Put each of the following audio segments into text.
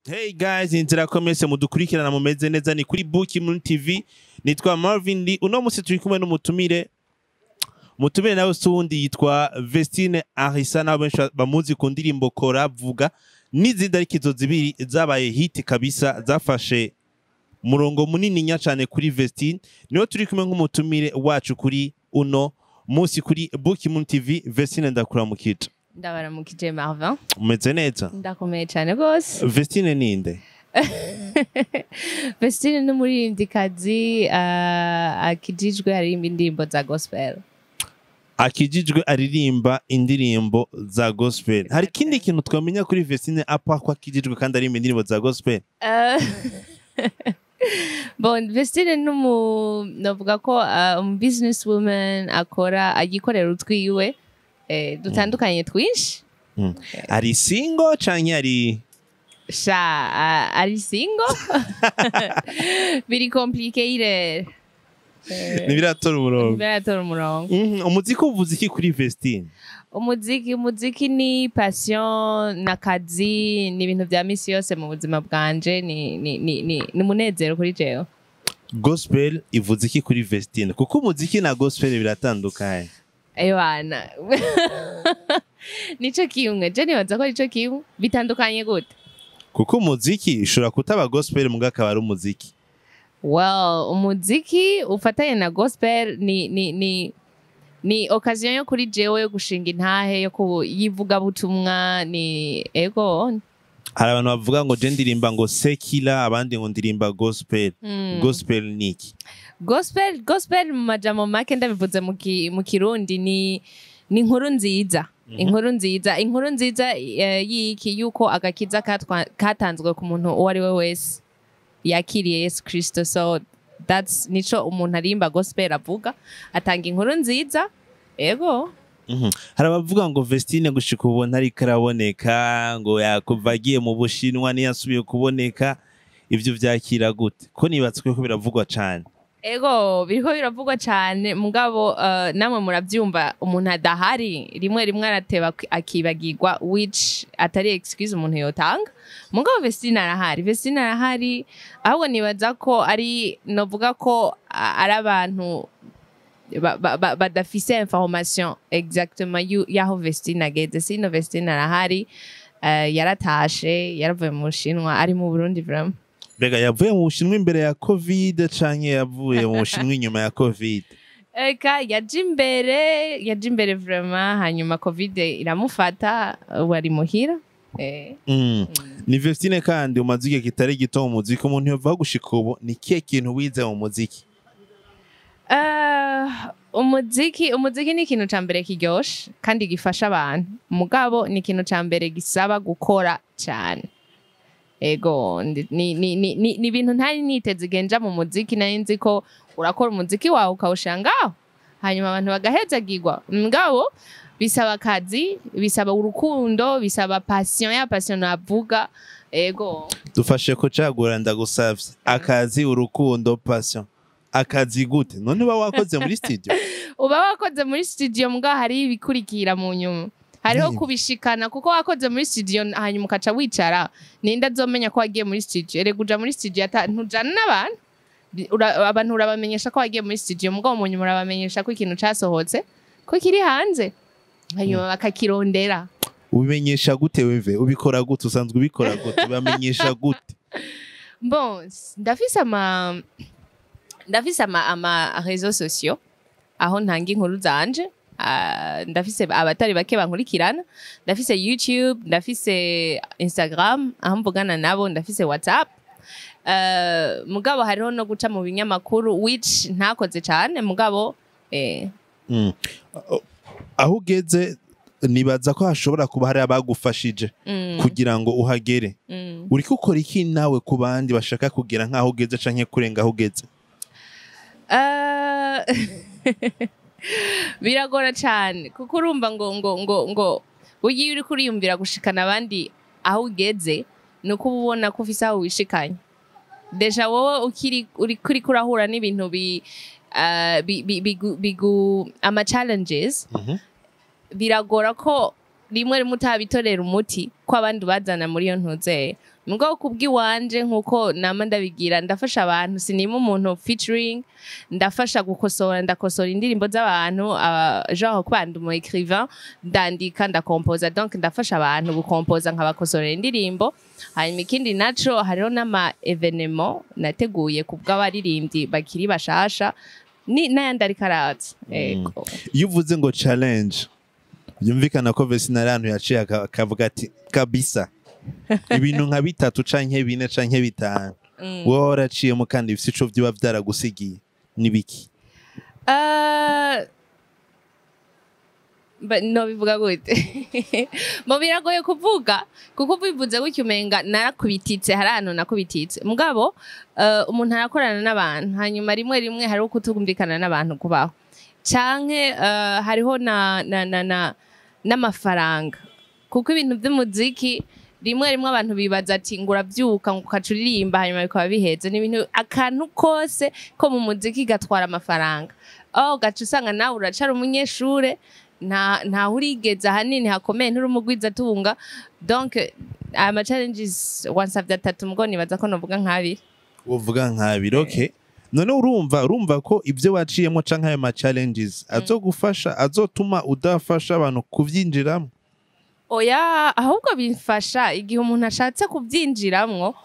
Hey guys, inzira komese mudukurikirana mumeze neza ni kuri Gukoreshwa TV. Nitwa Marvin Lee. Uno musi turi kumwe n'umutumire. Mutumire nawe sundi yitwa Vestine Arisa na benshi bamuzi ku ndirimbo Kora Vuga. Nizidarikizo zibiri zabaye hit kabisa zafashe murongo munini nya cyane kuri Vestine. Niyo turi kumwe nk'umutumire wacu kuri uno musi kuri Gukoreshwa TV. Vestine ndakuramukije. Ndabaramukije Marvin. Umeze neza? Ndakomeye cyane gose. Vestine ninde? Vestine ni umuririmbyikazi akijijwe aririmba indirimbo za gospel. Akijijwe aririmba indirimbo za gospel. Hari kindi kintu twamenya kuri Vestine apa kwa akijijwe kandi aririmba indirimbo za gospel? Bon, Vestine novuga ko business woman agikorera utwiwe dutandukanye twinshi. Ari single canke ari ari single? Biri complicated. Nibiratora umurongo. Nibiratora umurongo. Umuziki uvuze iki kuri Vestine? Umuziki ni passion n'akazi ni ibintu bya misi yose mu buzima bwanje ni umunezero kuri jewe. Gospel ivuze iki kuri Vestine? Kuko umuziki na gospel biratandukanye. Ewana. Nico kimwe, je nibaza ko nico kimwe bitandukanye gute? Kuko umuziki ushobora kutaba gospel muga akaba ari umuziki. Well, umuziki ufatanye na gospel ni occasion yo kuri jewe yo gushinga intahe yo kuyivuga butumwa ni ego. Hari abantu bavuga ngo je ndirimba ngo secular abandi ngo ndirimba gospel. Gospel niki? Gospel mu majambo make ndabivuze mu Kirundi ni inkuru nziza. Inkuru nziza yiki yuko agakiza katanzwe ku muntu uwo ari we wese yakiriye Yesu Kristo. So that's nico umuntu arimba gospel avuga, atanga inkuru nziza. Ego. Hari abavuga ngo Vestine gushika ubona ari karaboneka ngo yakuvagiye mu Bushinwa niyasubiye kuboneka, ivyo vyakira gute? Ko nibatswe ko biravugwa cyane. Ego biriko biravugwa cyane mugabo namwe muravyumva umuntu adahari rimwe arateba akibagirwa, which atari excuse umuntu yotanga. Mugabo Vestine arahari ahubwo nibaza ko ari novuga ko ari abantu badafise information exactement yaho Vestine ageze. Sino Vestine arahari, yaratashe yaravuye mu Bushinwa ari mu Burundi vraiment. Bega yavuye mu Bushinwa imbere ya Covid canke yavuye mu Bushinwa inyuma ya Covid? Eka yaje imbere vraiment hanyuma Covid iramufata wari muhira. Ni Vestine kandi umaze igihe kitari gito mu muziki, umuntu yova gushika ubu ni kihe kintu wize mu muziki? Umuziki ni ikintu ca mbere kiryoshe kandi gifasha abantu, mugabo ni ikintu ca mbere gisaba gukora cyane. Ego ni ibintu ntari niteze genja mu muziki, nari nzi ko urakora umuziki wawe ukawushangaho hanyuma abantu bagahezagirwa, mugabo bisaba akazi, bisaba urukundo, bisaba passion navuga. Ego dufashe ko cagura ndagusavye akazi, urukundo, passion. Akazi gute? None uba wakoze muri studio? Uba wakoze muri studio mugabo hari ibikurikira mu nyuma. Hariho kubishikana kuko wakoze muri studio hanyuma ukaca wicara, ninda azomenya ko wagiye muri studio. Ere kuja muri studio ntujana n'abantu. Abantu urabamenyesha ko wagiye muri studio mugabo mu nyuma urabamenyesha ko ikintu casohotse ko kiri hanze. Hanyuma bakakirondera. Ubimenyesha gute weve? Ubikora gute? Usanzwe ubikora gute? Bamenyesha gute? Bon, ndafise ama réseaux sociaux aho ntanga inkuru zanje. Ndafise abatari bake bankurikirana, ndafise YouTube, ndafise Instagram aho mvugana nabo, ndafise WhatsApp. Mugabo hariho no guca mu binyamakuru which ntakoze cyane mugabo aho ugeze nibaza ko hashobora kuba hari abagufashije kugira ngo uhagere. Uri gukora iki nawe ku bandi bashaka kugera nkaho ugeze canke kurenga aho ugeze? Biragora cyane kuko urumva ngo ugiye uri kuriyumvira gushikana abandi aho ugeze nuko ubona ko ufise aho wishikanye. Deja wowe uri kurahura n'ibintu ama challenges biragora ko rimwe rimwe utabitorera umuti ko abandi bazana muri iyo ntuzeye mugabo kubw'iwanje nkuko nama ndabigira ndafasha abantu sinima umuntu featuring ndafasha ndakosora indirimbo z'abantu genre kwanda umu écrivain ndandika ndakompoza donc ndafasha abantu gukompoza nkabakosorera indirimbo hanyuma ikindi naco hariho n'ama evenement nateguye kubw'abaririmbyi bakiri bashasha n'ayandi ariko araza yego iyo uvuze ngo challenge yumvikana ko Vestine ari ahantu yaciye akavuga ati kabisa ibintu nka bitatu canke bine canke bitanu wowe waraciyemo kandi bifite ico vyiba vyaragusigiye nibiki no bivuga gute mo biragoye kuvuga kuko bivuze gutyo umenga narakubititse hari ahantu nakubititse mugabo umuntu arakorana n'abantu hanyuma rimwe rimwe hari ukutumvikana n'abantu kubaho canke hariho n'amafaranga kuko ibintu by'umuziki rimwe rimwe abantu bibaza ati ngo urabyuka ngo ukacuririmba hanyuma bikaba biheze n'ibintu akantu kose ko mu muziki gatwara amafaranga gaca usanga nawe uracara umunyeshure nta urigeze ahanini hakomeye nturumugwiza tunga donc ama challenges wansavye atatu mugo nibaza ko novuga nk'abiri uvuga nk'abiri okay none urumva ko ibyo waciyemo canke ayo ma challenges azogufasha azotuma udafasha abantu kuvyinjiramo oya ahubwo bifasha igihe umuntu ashatse kubyinjiramwo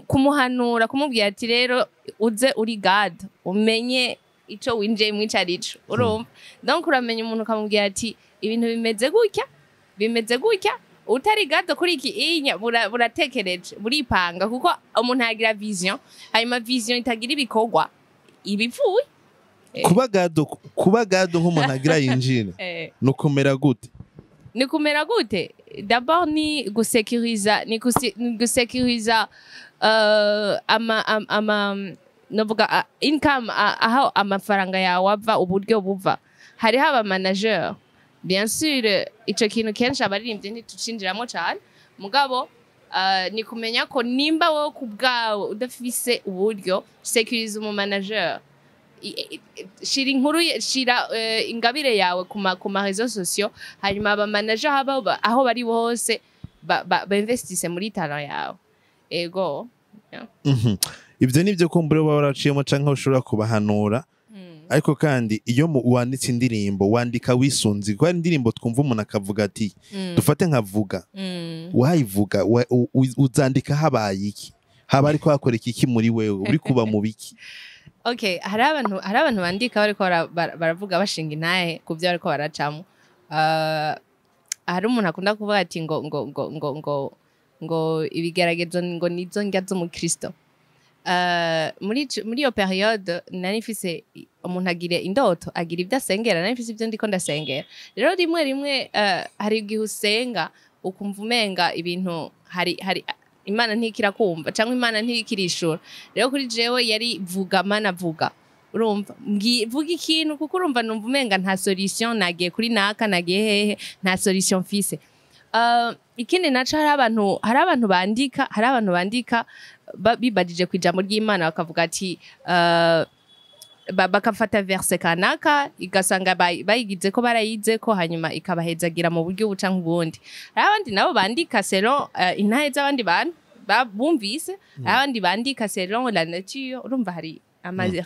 kumuhanura kumubwira ati rero uze uri God umenye ico winjiye mwicarico urumva donc uramenya umuntu ukamubwira ati ibintu bimeze gutya utari God kuri iki inya buratekereje buripanga kuko umuntu yagira vision hanyuma vision itagira ibikorwa ibivuye kuba God nk'umuntu agira yinjire nukumera gute ni kumera gute d'abord ni gusekuriza novuga income aho amafaranga yawe ava uburyo buva hariho aba manager bien sûr ico kintu kenshi abaririmbye ntitucinjiramo cyane mugabo ni kumenya ko nimba wowe kubwawe udafise uburyo sekuriza umu manager shira ingabire yawe kuma réseaux sociaux hanyuma aba manager aho bari bose bainvestise muri talent yawe ego ibyo nibyo kumbure baba waraciyemo canke ushobora kubahanura ariko kandi iyo wanditse indirimbo wandika wisunzi ko indirimbo twumva umuntu akavuga ati dufate nkavuga wayivuga uzandika habaye iki haba ariko hakora iki muri wewe uri kuba mu biki okay hari abantu bandika bariko baravuga bashinga intahe ku byo bariko baracamo hari umuntu akunda kuvuga ati ngo ibigeragezo ngo nizo njya z'umukristo muri iyo periode nari mfise umuntu agira indoto agira ibyo asengera nari mfise ibyo ndiko ndasengera rero rimwe hari igihe usenga ukumva umenga ibintu hari Imana ntikira kumva cyangwa Imana ntikirishura rero kuri jewe yari vuga mana vuga urumva vuga ikintu kuko urumva numva umenga nta solution nagiye kuri naka nagiye hehe nta solution mfise ikindi naco hari abantu bandika bibadije ku ijambo ry'Imana bakavuga ati bakafata verse kanaka igasanga bayigize ko barayize ko hanyuma ikabahezagira mu buryo buca nk'ubundi hari abandi nabo bandika selon intahe z'abandi bantu bumvise abandi bandika selon la nature urumva hari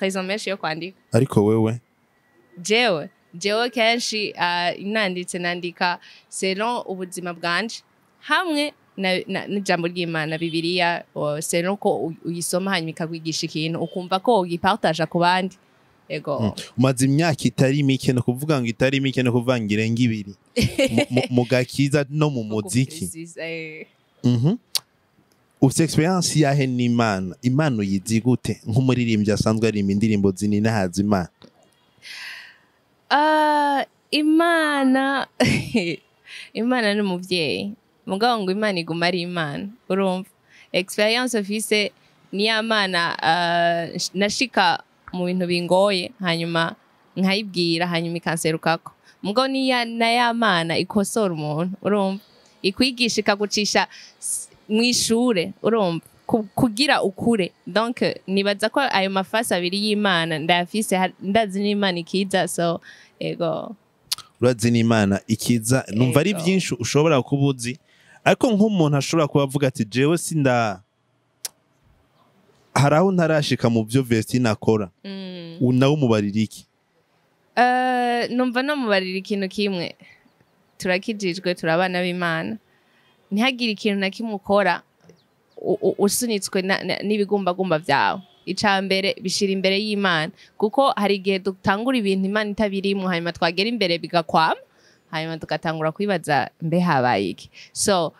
raison menshi yo kwandika ariko wewe jewe kenshi nandika selon ubuzima bwanje hamwe n'ijambo ry'Imana Bibiliya selon ko uyisoma hanyuma ikakwigisha ikintu ukumva ko ugipartaja ku bandi ego umaze imyaka itari mike no kuvuga ngo itari mike no kuvangira ngibiri mu gakiza no mu muziki ufite experience yahe n'Imana uyizi gute nk'umuririmbyi asanzwe aririmba indirimbo zinini haza Imana ni umuvyeyi mugabo ngo Imana iguma ari Imana urumva experience office ni Imana nashika mu bintu bingoye hanyuma nkayibwira hanyuma ikanserukako mugabo ni na Imana ikosora umuntu urumva ikwigisha ikagucisha mwishure urumva kugira ukure donc nibaza ko ayo mafasi abiri y'Imana ndafise ndazi n'Imana ikiza so ego urazi n'Imana ikiza numva ari byinshi ushobora kubuzi ariko nk'umuntu ashobora kuba avuga ati jewe sinda haraho ntarashika mu byo Vestine akora nawe umubarira iki numva no mubarira ikintu kimwe turakijijwe turabana b'Imana ntihagire ikintu na kimwe ukora usunitswe n'ibigumbagumba vyawe icambere bishira imbere y'Imana kuko hari igihe dutangura ibintu Imana itabirimo hanyuma twagera imbere bigakwama hanyuma tugatangura kwibaza mbe habaye iki so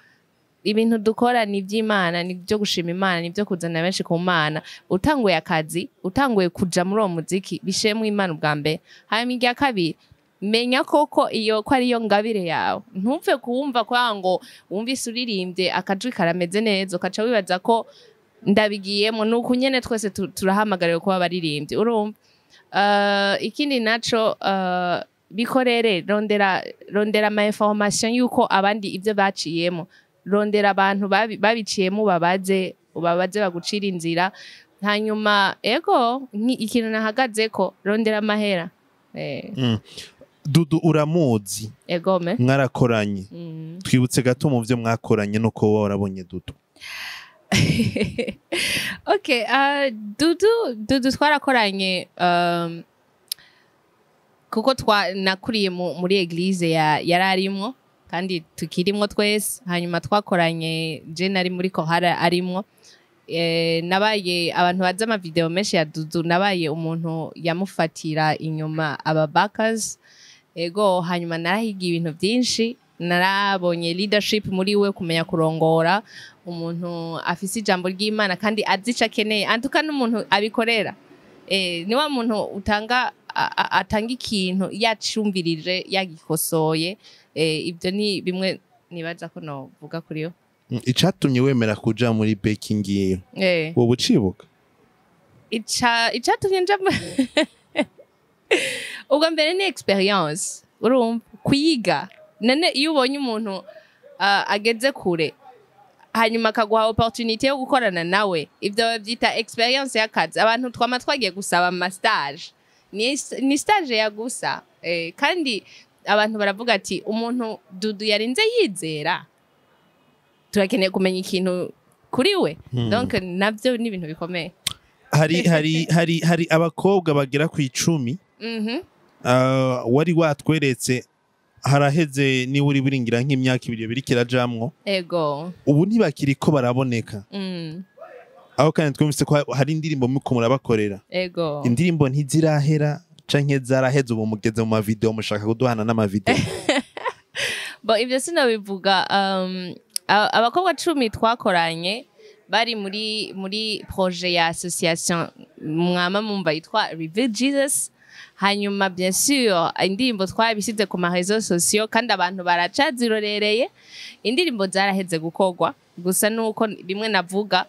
ibintu dukora ni by'Imana ni byo gushima Imana ni byo kuzana benshi ku Mana utanguye akazi utanguye kuja muri uwo muziki bishemwe Imana ubwa mbere hanyuma irya kabiri menya koko iyo ko ari yo ngabire yawe ntumve kuwumva kwango wumvise uririmbye akajwi karameze neza ukaca wibaza ko ndabigiyemo nuko nyene twese turahamagariwe kuba baririmbye urumva ikindi naco bikorere rondera ama information yuko abandi ivyo baciyemo rondera abantu babiciyemo ubabaze bagucira inzira hanyuma ego ikintu nahagazeko rondera amahera Dudu uramuzi egome mwarakoranye twibutse gato mu byo mwakoranye nuko wowe warabonye Dudu okay Dudu twarakoranye kuko nakuriye muri eglise yararimo kandi tukirimwo twese hanyuma twakoranye je nari muri kohara arimwo nabaye abantu baza ama video menshi ya Dudu nabaye umuntu yamufatira inyuma aba backers ego hanyuma narahigiye ibintu byinshi narabonye leadership muri we kumenya kurongora umuntu afise ijambo ry'Imana kandi azica keneye antuka n'umuntu abikorera ni wa muntu atanga ikintu yacumbirije yagikosoye ibyo ni bimwe nibaza ko no vuga kuri yo icatumye wemera kuja muri baking iyo wowe ucibuka icatumye nja ubwa mbere ni experience urumva kwiga none iyo ubonye umuntu ageze kure hanyuma akaguha opportunity yo gukorana nawe ibyo babyita experience y'akazi abantu twama twagiye gusaba ama stage ni stage ya gusa kandi abantu baravuga ati umuntu Dudu yarinze yizera turakeneye kumenya ikintu kuri we donc navyo ni ibintu bikomeye hari abakobwa bagera ku 10 wari watweretse haraheze ni uri biringira nk'imyaka 2 biri kirajamwo ego ubu ntibakiri ko baraboneka aho kandi twumvise ko hari indirimbo muko murabakorera ego indirimbo ntizirahera canke zaraheze ubu mugeze mu video mushaka kuduhana n'ama video bo ivyo sinabivuga abakobwa 10 twakoranye bari muri projet ya association mwama mumva yitwa Reveal Jesus hanyuma bien sûr indirimbo twabisize ku ma réseaux sociaux kandi abantu baracazirorereye indirimbo zaraheze gukorwa gusa nuko bimwe navuga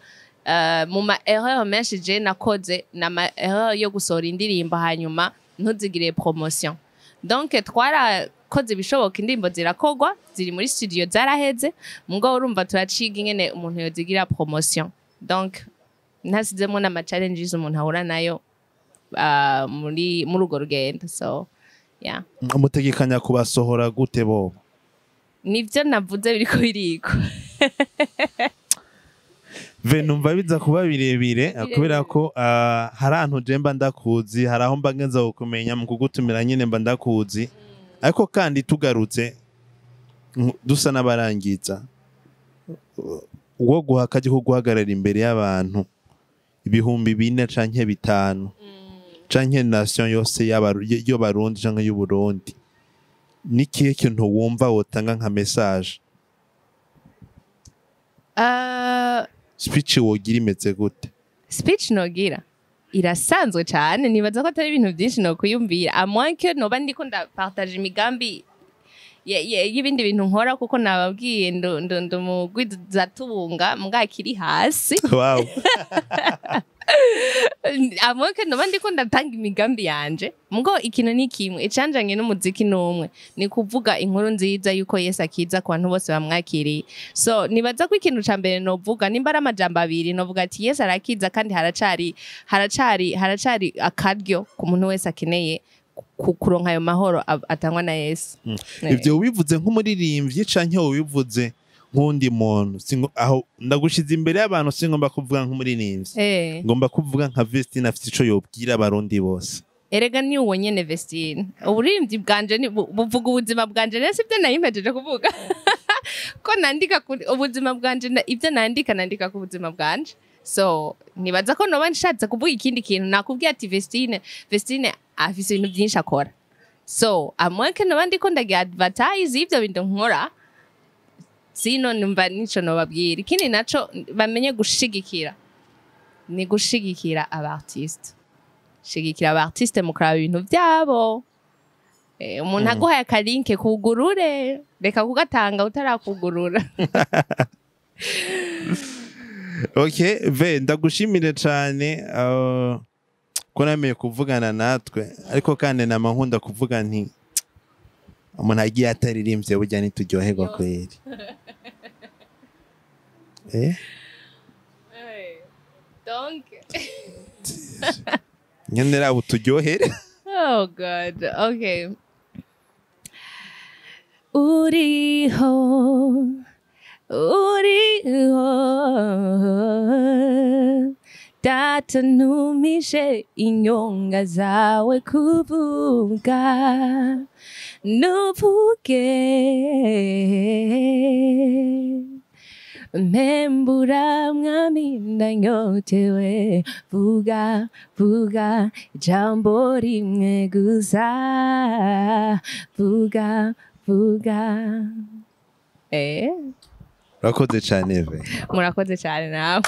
mu ma erreur menshi je nakoze na ma erreur yo gusohora indirimbo hanyuma ntuzigire promotion donc twarakoze ibishoboka indirimbo zirakorwa ziri muri studio zaraheze ngo urumva turaciga ingene umuntu yozigira promotion donc ntasizemo na challenges umuntu ahura nayo muri urwo rugendo so yeah umutegekanya kubasohora gute bo nivyo navuze biriko biriko numva biza kuba birebire kubera ko hari ahantu je mba ndakuzi hari aho mba ngenza kumenya mu kugutumira nyine mba ndakuzi ariko kandi tugarutse dusa n'abarangiza uwo guhakaje ko guhagarara imbere y'abantu 4,000 canke 5 canke nation yose yo Barundi canke y'u Burundi nikihe kintu wumva wotanga nka message speech wogira imeze gute speech nogira irasanzwe cyane nibaza ko atari ibintu byinshi no kuyumvira amwanke noba ndiko ndapartage imigambi y'ibindi bintu nkora kuko nababwiye ndo mugwiza tubunga mbwakiri hasi wow amwanke noba ndiko ndatanga imigambi yanje mgo ikintu ni kimwe icanjanye n'umuziki n'umwe ni kuvuga inkuru nziza yuko Yesu akiza ku bantu bose bamwakiriye so nibaza ko ikintu ca mbere novuga nimba ari amajambo abiri novuga ati Yesu arakiza kandi haracari akaryo ku muntu wese akeneye kuronka ayo mahoro atangwa na Yesu. Ivyo ubivuze nk'umuririmbyi canke ubivuze nk'undi muntu aho ndagushize imbere y'abantu singomba kuvuga nk'umuririmbyi ngomba kuvuga nka Vestine afite ico yobwira abarundi bose. Erega ni uwo nyene Vestine uburimvyi bwanje ni buvuga ubuzima bwanje rero sivyo nayimejeje kuvuga ko nandika ubuzima bwanje ivyo nandika ku buzima bwanje. So nibaza ko noba nshatse kuvuga ikindi kintu nakubwiye ati Vestine afise ibintu byinshi akora. So amweke noba ndiko ndagira advertise ivyo bintu nkora sino numva nico nobabwira. Ikindi naco bamenye gushigikira ni gushigikira abartiste. Shigikira abartiste mukaraba ibintu byabo. Umuntu aguhaye akalinke kugurure reka kugatanga utarakugurura. Okay, ndagushimire cyane ko nameye kuvugana natwe ariko kandi namankunda kuvuga nti umuntu agiye ataririmbye burya ntituryoherwa kweri. Donc nyenera uturyohere. Oh God. Okay. Uriho data numishe inyonga zawe kuvuga nuvuge Membura mwami ndanyotewe vuga jambo rimwe gusa vuga Murakoze cyane murakoze cyane nawe.